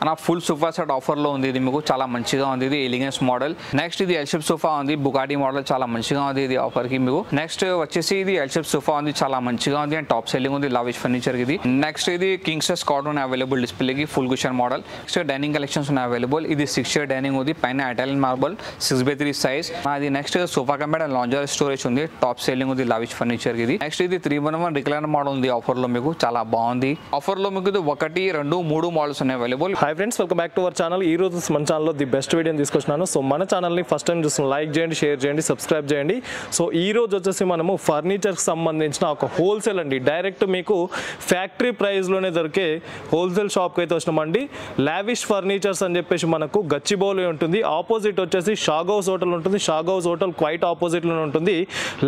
అన్న full sofa set offer లో ఉంది. ఇది మీకు చాలా మంచిగా ఉంది. ఇది ఎలిగెన్స్ మోడల్. నెక్స్ట్ ఇది ఎల్ షేప్ సోఫా ఉంది, బుగాటి మోడల్, చాలా మంచిగా ఉంది ఇది ఆఫర్ కి మీకు. నెక్స్ట్ వచ్చేసి ఇది ఎల్ షేప్ సోఫా ఉంది, చాలా మంచిగా ఉంది అండ్ టాప్ సెల్లింగ్ ఉంది లావిష్ ఫర్నిచర్ ఇది. నెక్స్ట్ ఇది కింగ్ సైజ్ కాట్ ఉన్న అవైలబుల్ డిస్ప్లే కి full cushion model. Next dining collections ఉన్న అవైలబుల్. ఇది 6 చైర్ డైనింగ్ ఉంది, పైన ఇటాలియన్ మార్బల్ 6x3 సైజ్. అది next sofa come and lounger storage ఉంది, టాప్ సెల్లింగ్ ఉంది లావిష్ ఫర్నిచర్ ఇది. నెక్స్ట్ ఇది 311 రిక్లైనర్ మోడల్ ఉంది ఆఫర్ లో మీకు, చాలా బాగుంది. ఆఫర్ లో మీకు 1, 2, 3 మోడల్స్ ఉన్నాయి available. Hi friends, welcome back to our channel. ఈ రోజు మన ఛానల్లో ది బెస్ట్ వీడియోని తీసుకొచ్చినాను. సో మన ఛానల్ని ఫస్ట్ టైం చూస్తున్న లైక్ చేయండి, షేర్ చేయండి, సబ్స్క్రైబ్ చేయండి. సో ఈ రోజు వచ్చేసి మనము ఫర్నిచర్కి సంబంధించిన ఒక హోల్సేల్ అండి, డైరెక్ట్ మీకు ఫ్యాక్టరీ ప్రైస్లోనే దొరికే హోల్సేల్ షాప్కి అయితే వచ్చినామండి. లావిష్ ఫర్నిచర్స్ అని చెప్పేసి మనకు గచ్చిబౌలి ఉంటుంది, ఆపోజిట్ వచ్చేసి షాగ్ హౌస్ హోటల్ ఉంటుంది. షాగ్ హౌస్ హోటల్ క్వైట్ ఆపోజిట్లోనే ఉంటుంది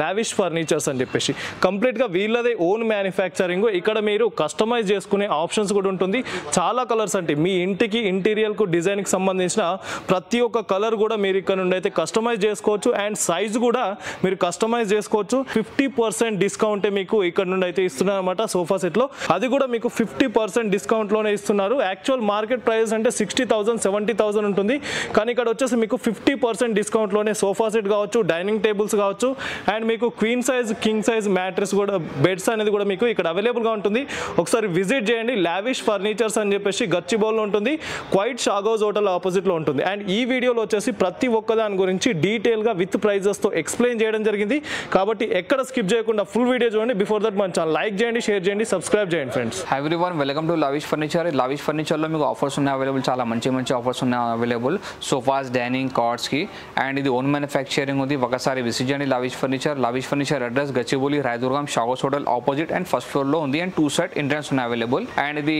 లావిష్ ఫర్నిచర్స్ అని చెప్పేసి. కంప్లీట్గా వీళ్ళదే ఓన్ మ్యానుఫ్యాక్చరింగ్. ఇక్కడ మీరు కస్టమైజ్ చేసుకునే ఆప్షన్స్ కూడా ఉంటుంది. చాలా కలర్స్ అంటే మీ ఇంటికి ఇంటీరియర్కు డిజైన్కి సంబంధించిన ప్రతి ఒక్క కలర్ కూడా మీరు ఇక్కడ నుండి అయితే కస్టమైజ్ చేసుకోవచ్చు. అండ్ సైజ్ కూడా మీరు కస్టమైజ్ చేసుకోవచ్చు. 50% డిస్కౌంట్ మీకు ఇక్కడ నుండి అయితే ఇస్తున్నారు అనమాట సోఫా సెట్లో. అది కూడా మీకు 50% డిస్కౌంట్లోనే ఇస్తున్నారు. యాక్చువల్ మార్కెట్ ప్రైస్ అంటే 60,000 70,000 ఉంటుంది, కానీ ఇక్కడ వచ్చేసి మీకు 50% డిస్కౌంట్లోనే సోఫా సెట్ కావచ్చు, డైనింగ్ టేబుల్స్ కావచ్చు, అండ్ మీకు queen size, king size mattress కూడా, బెడ్స్ అనేది కూడా మీకు ఇక్కడ అవైలబుల్గా ఉంటుంది. ఒకసారి విజిట్ చేయండి. లావిష్ ఫర్నిచర్స్ అని చెప్పేసి గచ్చిబౌలిలో ఉంటుంది, క్వైట్ షాగ్ హౌస్ హోటల్ ఆపోజిట్లో ఉంటుంది. అండ్ ఈ వీడియోలో వచ్చేసి ప్రతి ఒక్క దాని గురించి డీటెయిల్గా విత్ ప్రైజెస్తో ఎక్స్ప్లెయిన్ చేయడం జరిగింది. కాబట్టి ఎక్కడ స్కిప్ చేయకుండా ఫుల్ వీడియో చూడండి. బిఫోర్ దట్ మన ఛానల్ లైక్ చేయండి, షేర్ చేయండి, సబ్స్క్రైబ్ చేయండి friends. Hi everyone, welcome to lavish furniture. Lavish ఫర్నిచర్లో మీకు ఆఫర్స్ ఉన్నాయి అవైలబుల్, చాలా మంచి మంచి ఆఫర్స్ ఉన్నాయి అవైలబుల్ సోఫాస్, డైనింగ్, కార్డ్స్కి. అండ్ ఇది ఓన్ మ్యానుఫ్యాక్చరింగ్ ఉంది. ఒకసారి విజిట్ చేయండి lavish furniture. Lavish furniture address Gachibowli, Rayadurgam, Shah Ghouse hotel opposite and first ఫ్లోర్లో ఉంది. అండ్ 2 సైడ్ ఎంట్రన్స్ ఉన్నాయి అవైలబుల్. అండ్ ఇది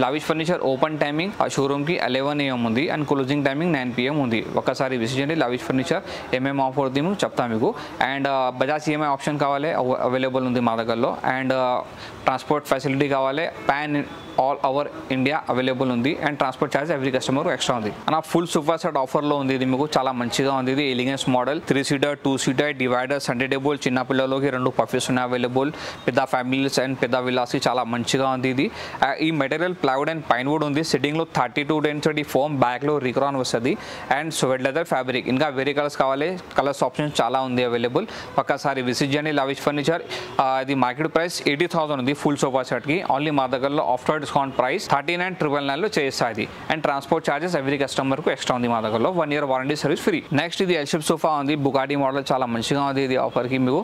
lavish furniture open timing showroom కి 11 AM ఉంది అండ్ క్లోజింగ్ టైమింగ్ 9 PM ఉంది. ఒకసారి విజిట్ చేయండి లావిష్ ఫర్నిచర్. ఏమేమి ఆఫర్ ఉంది చెప్తాను మీకు. అండ్ బజాజ్ ఈఎంఐ ఆప్షన్ కావాలి అవైలబుల్ ఉంది మా దగ్గరలో. అండ్ ట్రాన్స్పోర్ట్ ఫెసిలిటీ కావాలి, pan all over India available ఉంది. And transport charge every customer extra ఉంది. అన్న ఫుల్ సోఫా సెట్ ఆఫర్లో ఉంది. ఇది మీకు చాలా మంచిగా ఉంది. ఇది elegance model, 3 seater 2 seater divider, centre table, చిన్న పిల్లలకి 2 పఫీస్ ఉన్నాయి అవైలబుల్. పెద్ద ఫ్యామిలీస్ అండ్ పెద్ద విల్లాస్కి చాలా మంచిగా ఉంది ఇది. ఈ material plywood and pine wood ఉంది. సిట్టింగ్లో 32 డెన్సిటీ ఫోమ్, బ్యాక్లో రిక్రాన్ వస్తుంది అండ్ స్వెట్ లెదర్ ఫ్యాబ్రిక్. ఇంకా వేరే కలర్స్ కావాలి, కలర్స్ ఆప్షన్స్ చాలా ఉంది అవైలబుల్. ఒక్కసారి విజిట్ చేయండి లావిష్ ఫర్నిచర్. ఇది మార్కెట్ ప్రైస్ 80,000 ఉంది ఫుల్ సోఫా సెట్కి. ఓన్లీ మా దగ్గరలో ఆఫ్టర్ డిస్కౌంట్ ప్రైస్ 39,999 లో చేస్తుంది. And transport charges every customer కు ఎక్స్ట్రా ఉంది మా దగ్గరలో. 1 year warranty service free. Next ఇది ఎల్ షేప్ సోఫా ఉంది, బుగాటి మోడల్, చాలా మంచిగా ఉంది ఇది ఆఫర్ కి మీకు.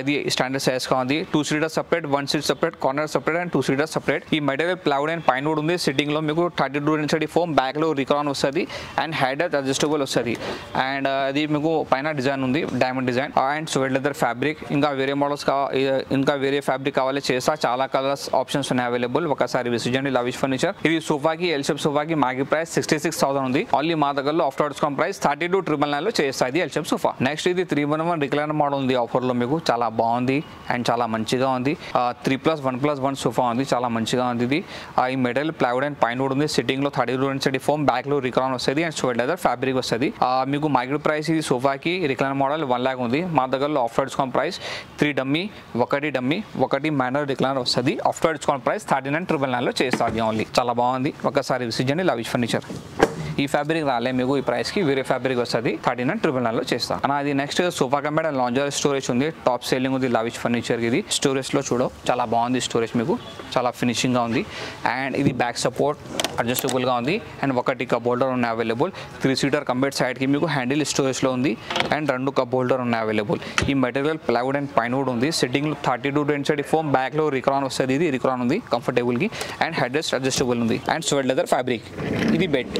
ఇది స్టాండర్డ్ సైజ్ గా ఉంది. 2 seater separate, 1 seat separate, corner separate and 2 seater separate. ఈ material plywood and pine wood ఉంది. సిట్టింగ్ లో మీకు 32 డెన్సిటీ ఫోమ్, బ్యాక్ లో రిక్రాన్ వస్తుంది అండ్ హెడ్ అడ్జస్టబుల్ వస్తుంది. అండ్ అది మీకు పైన డిజైన్ ఉంది, diamond design and suede leather fabric. ఇంకా వేరే మోడల్స్ ఇంకా వేరే ఫ్యాబ్రిక్ కావాలి చేస్తా. చాలా కలర్స్ ఆప్షన్స్ ఉన్నాయి అవైలబుల్. ఒకసారి విజిట్ చేయండి లావిష్ ఫర్నిచర్. ఇది సోఫాకి, ఎల్ షేప్ సోఫాకి మార్కెట్ ప్రైస్ 66,000 ఉంది. ఓన్లీ మా దగ్గరలో ఆఫ్టర్ డిస్కౌంట్ ప్రైస్ 32,999 లో చేస్తుంది ఎల్ షేప్ సోఫా. నెక్స్ట్ ఇది 311 రిక్లైనర్ మోడల్ ఉంది ఆఫర్ లో మీకు, చాలా బాగుంది అండ్ చాలా మంచిగా ఉంది. 3+1+1 సోఫా ఉంది, చాలా మంచిగా ఉంది ఇది. ఈ material plywood and pine wood ఉంది. సిట్టింగ్ లో 32 డెన్సిటీ ఫోమ్, బ్యాక్ లో రిక్రాన్ వస్తుంది అండ్ స్వెట్ లెదర్ ఫ్యాబ్రిక్ వస్తుంది. మీకు మార్కెట్ ప్రైస్ ఇది సోఫాకి రిక్లైనర్ మోడల్ 1 lakh ఉంది. మా దగ్గరలో after discount price 3 dummy, 1 dummy, 1 minor recliner వస్తుంది. ఆఫ్టర్ డిస్కౌంట్ ప్రైస్ 39,999 లో చేస్తుంది ఓన్లీ. చాలా బాగుంది. ఒకసారి విజిట్ చేయండి లావిష్ ఫర్నిచర్. ఈ ఫ్యాబ్రిక్ రాలే మీకు ఈ ప్రైస్ కి, వేరే ఫ్యాబ్రిక్ వస్తుంది. 39,999 లో చేస్తా. అది next sofa come and lounger storage ఉంది, టాప్ సేలింగ్ ఉంది లావిష్ ఫర్నిచర్. ఇది స్టోరేజ్ లో చూడ చాలా బాగుంది స్టోరేజ్, మీకు చాలా ఫినిషింగ్ గా ఉంది. అండ్ ఇది బ్యాక్ సపోర్ట్ అడ్జస్టబుల్ గా ఉంది. అండ్ 1 కప్ హోల్డర్ ఉన్నాయి అవైలబుల్. 3 సీటర్ కంబైడ్ సైడ్ కి మీకు హ్యాండిల్ స్టోరేజ్ లో ఉంది అండ్ 2 కప్ హోల్డర్ ఉన్నాయి అవైలబుల్. ఈ material plywood and pine wood ఉంది. సిట్టింగ్ లో 32 డెన్సిటీ ఫోమ్, బ్యాక్ లో రిక్రాన్ వస్తుంది. ఇది రిక్రాన్ ఉంది కంఫర్టబుల్ కి అండ్ హెడ్ రెస్ట్ అడ్జస్టబుల్ ఉంది అండ్ స్వెట్ లెదర్ ఫ్యాబ్రిక్. ఇది బెడ్.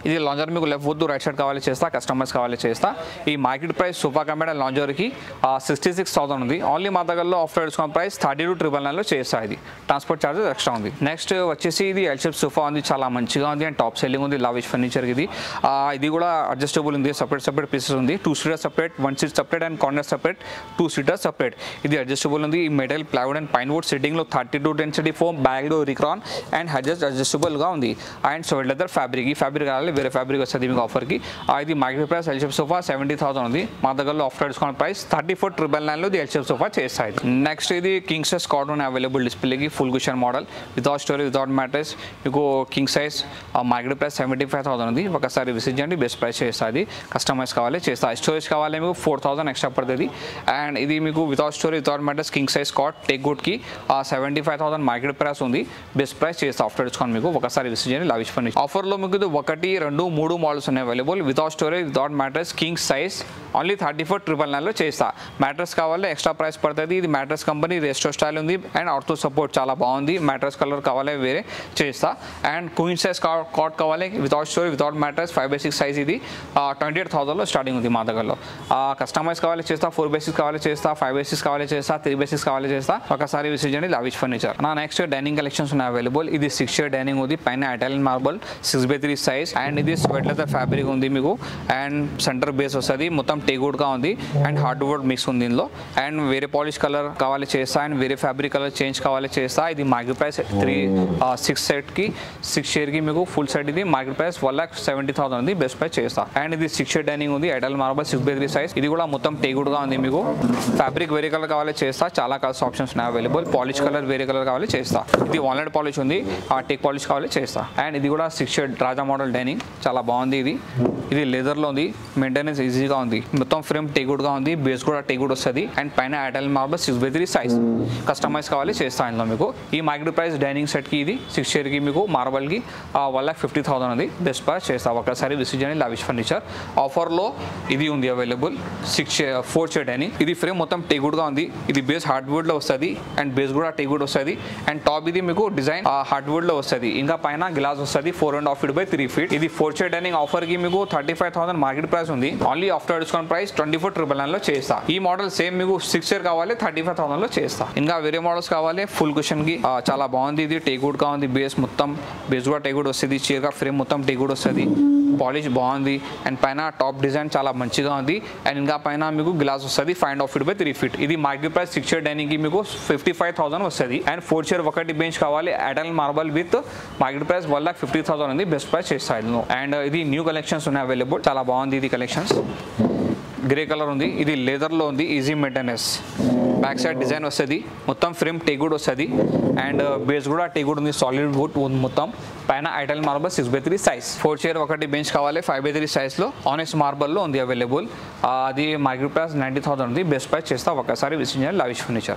ఇది లాంజర్ మీకు లెఫ్ట్ వద్దు రైట్ సైడ్ కావాలి చేస్తా, కస్టమర్స్ కావాలి చేస్తా. ఈ market price sofa come and లాంజర్కి 66,000 ఉంది. ఓన్లీ మా దగ్గరలో ఆఫ్టర్ డిస్కౌంట్ ప్రైస్ 32,999 లో చేస్తా. ఇది ట్రాన్స్పోర్ట్ చార్జెస్ ఎక్స్ట్రా ఉంది. నెక్స్ట్ వచ్చేసి ఇది ఎల్ షేప్ సోఫా ఉంది, చాలా మంచిగా ఉంది అండ్ టాప్ సెల్లింగ్ ఉంది లావిష్ ఫర్నిచర్. ఇది కూడా అడ్జస్టబుల్ ఉంది, సపరేట్ పీసెస్ ఉంది. 2 seater separate, 1 seat separate and corner separate, 2 seater separate. ఇది అడ్జస్టబుల్ ఉంది. ఈ material plywood and pine would. Sitting లో 32 డెన్సిటీ ఫోమ్, బ్యాక్ లో రిక్రాన్ అండ్ హెడ్జెస్ అడ్జస్టబుల్ గా ఉంది అండ్ స్వెట్ లెదర్ ఫ్యాబ్రిక్. ఈ ఫ్యాబ్రిక్ కావాలి వేరే ఫ్యాబ్రిక్ వస్తుంది మీకు ఆఫర్కి. ఇది market price L shape sofa 70,000 ఉంది. మా దగ్గరలో ఆఫ్టర్ డిస్కౌంట్ ప్రైస్ 34,999 ఇది ఎల్ షేప్ సోఫా చేస్తాయి. నెక్స్ట్ ఇది కింగ్ సైజ్ కాట్ ఉన్న అవైలబుల్ డిస్ప్లేకి full cushion model without storage without mattress మీకు కింగ్ సైజ్ మార్కెట్ ప్రైస్ 75,000 ఉంది. ఒకసారి విజిట్ చేయండి, బెస్ట్ ప్రైస్ చేస్తుంది. కస్టమైజ్ కావాలి చేస్తా, స్టోరేజ్ కావాలి మీకు 4,000 ఎక్స్ట్రా పడుతుంది. అండ్ ఇది మీకు without storage without mattress king size cot టేక్ గుడ్కి 75,000 మార్కెట్ ప్రైస్ ఉంది. బెస్ట్ ప్రైస్ చేస్తా ఆఫ్టర్ డిస్కౌంట్ మీకు. ఒకసారి విజిట్ చేయండి లావిష్ ఫర్నిచర్. ఆఫర్లో మీకు 1, 2, 3 మోడల్స్ ఉన్నాయి available without storage without mattress king size only 34,999 చేస్తా. మ్యాట్రెస్ కావాలి ఎక్స్ట్రా ప్రైస్ పడుతుంది. ఇది మ్యాట్రెస్ కంపెనీ రెస్టో స్టైల్ ఉంది అండ్ ఆర్థో సపోర్ట్ చాలా బాగుంది. మ్యాట్రెస్ కలర్ కావాలి వేరే చేస్తా. అండ్ క్వీన్ సైజ్ కాట్ కావాలి without storage without mattress 5/6 size ఇది 28,000లో స్టార్టింగ్ ఉంది మా దగ్గరలో. కస్టమైజ్ కావాలి చేస్తా, 4/6 కావాలి చేస్తా, 5/6 కావాలి చేస్తా, 3/6 కావాలి చేస్తా. ఒకసారి విజిట్ చేయండి లావిష్ ఫర్నిచర్. నా నెక్స్ట్ డైనింగ్ కలెక్షన్స్ ఉన్నాయి అవైలబుల్. ఇది 6 చైర్ డైనింగ్ ఉంది, పైన ఇటాలియన్ మార్బల్ 6/3 సైజ్ అండ్ ఇది స్వెట్ లెదర్ ఫ్యాబ్రిక్ ఉంది మీకు. అండ్ సెంటర్ బేస్ వస్తుంది, మొత్తం టేగుడ్గా ఉంది అండ్ హార్డ్వుడ్ మిక్స్ ఉంది ఇందులో. అండ్ వేరే పాలిష్ కలర్ కావాలి చేస్తా అండ్ వేరే ఫ్యాబ్రిక్ కలర్ చేంజ్ కావాలి చేస్తా. ఇది మార్కెట్ ప్రైస్ 6 సెట్కి 6 చైర్కి మీకు ఫుల్ సెట్ ఇది మార్కెట్ ప్రైస్ 1,70,000 ఉంది. బెస్ట్ ప్రైస్ చేస్తా. అండ్ ఇది 6 చైర్ డైనింగ్ ఉంది, ఇటాలియన్ మార్బల్ 6/3 సైజ్. ఇది కూడా మొత్తం టేగుడ్గా ఉంది మీకు. ఫ్యాబ్రిక్ వేరే కలర్ కావాలి చేస్తా, చాలా కలర్స్ ఆప్షన్స్ ఉన్నాయి అవైలబుల్. పాలిష్ కలర్ వేరే కలర్ కావాలి చేస్తా. ఇది వాల్నట్ పాలిష్ ఉంది, టేక్ పాలిష్ కావాలి చేస్తా. అండ్ ఇది కూడా 6 చైర్ రాజా మోడల్ డైనింగ్ చాలా బాగుంది. ఇది లెదర్లో ఉంది, మెయింటెనెన్స్ ఈజీగా ఉంది. మొత్తం ఫ్రేమ్ టేగుడ్గా ఉంది, బేస్ కూడా టేగుడ్ వస్తుంది అండ్ పైన ఇటాలియన్ మార్బల్ 6/3 సైజ్. కస్టమైజ్ కావాలి చేస్తా ఇందులో మీకు. ఈ మార్కెట్ ప్రైస్ డైనింగ్ సెట్కి ఇది 6 చైర్కి మీకు మార్బల్కి 1,50,000 ఉంది. బెస్ట్ ప్రైస్ చేస్తా. ఒకసారి విజిట్ చేయండి లావిష్ ఫర్నిచర్. ఆఫర్లో ఇది ఉంది అవైలబుల్ 4 చైర్ డైనింగ్. ఇది ఫ్రేమ్ మొత్తం టేగుడ్గా ఉంది. ఇది బేస్ హార్డ్వుడ్లో వస్తుంది అండ్ బేస్ కూడా టేగుడ్ వస్తుంది అండ్ టాప్ ఇది మీకు డిజైన్ హార్డ్వుడ్లో వస్తుంది. ఇంకా పైన గ్లాస్ వస్తుంది 4.5 feet by 3 feet. ఇది 4 చైర్ డైనింగ్ ఆఫర్కి మీకు 35,000 మార్కెట్ ప్రైస్ ఉంది. ఓన్లీ ఆఫ్టర్ డిస్కౌంట్ ప్రైస్ 24,999 చేస్తా. ఈ మోడల్ సేమ్ మీకు 6 చైర్ కావాలి 35,000 చేస్తా. ఇంకా వేరే మోడల్స్ కావాలి ఫుల్ కుషన్ కి చాలా బాగుంది. ఇది టేగుడ్ గా ఉంది, బేస్ మొత్తం బేస్ కూడా టేగుడ్ వస్తుంది. చైర్ గా ఫ్రేమ్ మొత్తం టేగుడ్ వస్తుంది, పాలిష్ బాగుంది అండ్ పైన టాప్ డిజైన్ చాలా మంచిగా ఉంది. అండ్ ఇంకా పైన మీకు గ్లాస్ వస్తుంది 5.5 feet by 3 feet. ఇది మార్కెట్ ప్రైస్ 6 చైర్ డైనింగ్ కి మీకు 55,000 వస్తుంది. అండ్ 4 చైర్ ఒకటి బెంచ్ కావాలి Italian marble with market price 1,50,000 ఉంది. బెస్ట్ ప్రైస్ చేస్తాను. అండ్ ఇది న్యూ కలెక్షన్స్ ఉన్నాయి అవైలబుల్, చాలా బాగుంది. ఇది కలెక్షన్స్ గ్రే కలర్ ఉంది, ఇది లెదర్లో ఉంది, easy maintenance. Back side design వస్తుంది, మొత్తం ఫ్రేమ్ టేగుడ్ వస్తుంది అండ్ బేస్ కూడా టేగుడ్ ఉంది, సాలిడ్ వుడ్ ఉంది మొత్తం. పైన ఇటాలియన్ మార్బల్ 6/3 సైజ్. 4 చైర్ ఒకటి బెంచ్ కావాలి 5/3 సైజ్లో ఆనెస్ట్ మార్బల్లో ఉంది అవైలబుల్. అది మార్కెట్ ప్రైస్ 90,000 ఉంది. బెస్ట్ ప్రైస్ చేస్తా. ఒకసారి విజిట్ చేయండి లావిష్ ఫర్నిచర్.